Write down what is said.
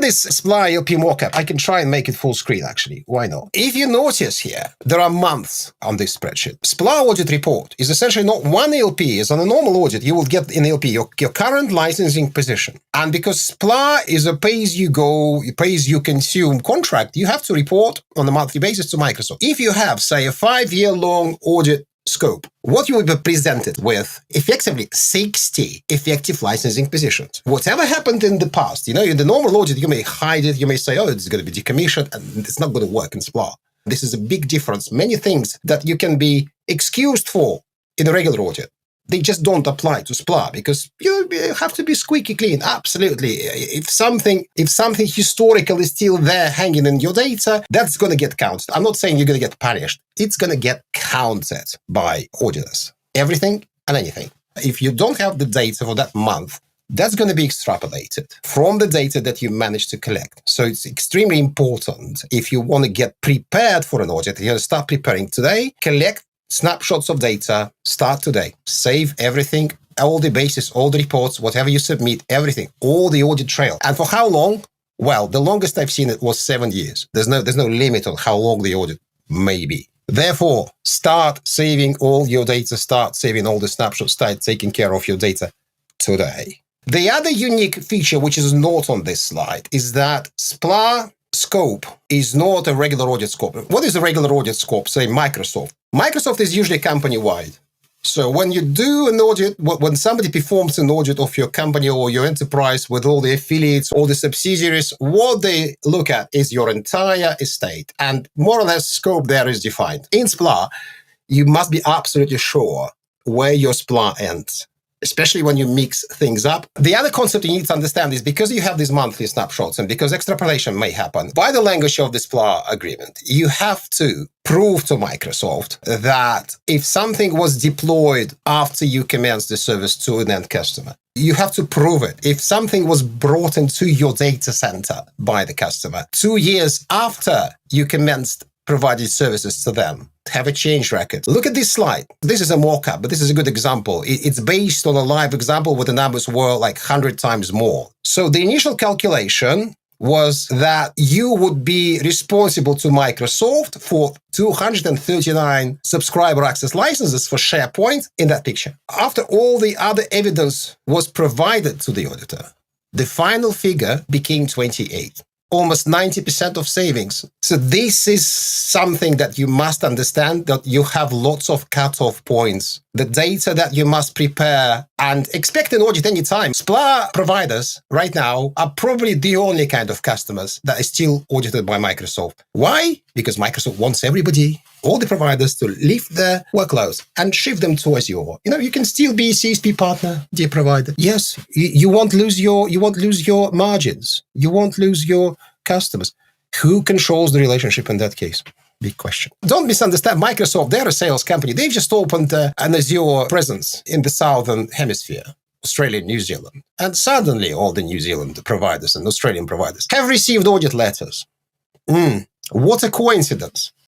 this SPLA ELP mockup. I can try and make it full screen, actually. Why not? If you notice here, there are months on this spreadsheet. SPLA audit report is essentially not one ELP. As on a normal audit, you will get in ELP your current licensing position. And because SPLA is a pay-as-you-go, pay-as-you-consume contract, you have to report on a monthly basis to Microsoft. If you have, say, a 5-year-long audit scope, what you will be presented with effectively 60 effective licensing positions. Whatever happened in the past, in the normal audit, you may hide it, you may say, oh, it's going to be decommissioned, and it's not going to work in SPLA. This is a big difference. Many things that you can be excused for in a regular audit, they just don't apply to SPLA because you have to be squeaky clean. Absolutely. If something historical is still there hanging in your data, that's going to get counted. I'm not saying you're going to get punished. It's going to get counted by auditors. Everything and anything. If you don't have the data for that month, that's going to be extrapolated from the data that you managed to collect. So it's extremely important if you want to get prepared for an audit. You're going to start preparing today, collect snapshots of data, start today. Save everything, all the bases, all the reports, whatever you submit, everything, all the audit trail. And for how long? Well, the longest I've seen it was 7 years. There's no limit on how long the audit may be. Therefore, start saving all your data, start saving all the snapshots, start taking care of your data today. The other unique feature, which is not on this slide, is that SPLA scope is not a regular audit scope. What is a regular audit scope? Say Microsoft. Microsoft is usually company-wide. So when you do an audit, when somebody performs an audit of your company or your enterprise with all the affiliates, all the subsidiaries, what they look at is your entire estate. And more or less scope there is defined. In SPLA, you must be absolutely sure where your SPLA ends, especially when you mix things up. The other concept you need to understand is because you have these monthly snapshots and because extrapolation may happen, by the language of the SPLA agreement, you have to prove to Microsoft that if something was deployed after you commenced the service to an end customer, you have to prove it. If something was brought into your data center by the customer 2 years after you commenced provided services to them, have a change record. Look at this slide. This is a mock-up, but this is a good example. It's based on a live example where the numbers were like 100 times more. So the initial calculation was that you would be responsible to Microsoft for 239 subscriber access licenses for SharePoint in that picture. After all the other evidence was provided to the auditor, the final figure became 28. Almost 90% of savings. So this is something that you must understand, that you have lots of cutoff points, the data that you must prepare and expect an audit anytime. SPLA providers right now are probably the only kind of customers that is still audited by Microsoft. Why? Because Microsoft wants everybody, all the providers, to lift their workloads and shift them to Azure. You can still be a CSP partner, dear provider. Yes, you won't lose your margins. You won't lose your customers. Who controls the relationship in that case? Big question. Don't misunderstand Microsoft. They're a sales company. They've just opened an Azure presence in the Southern Hemisphere, Australia and New Zealand. And suddenly all the New Zealand providers and Australian providers have received audit letters. What a coincidence.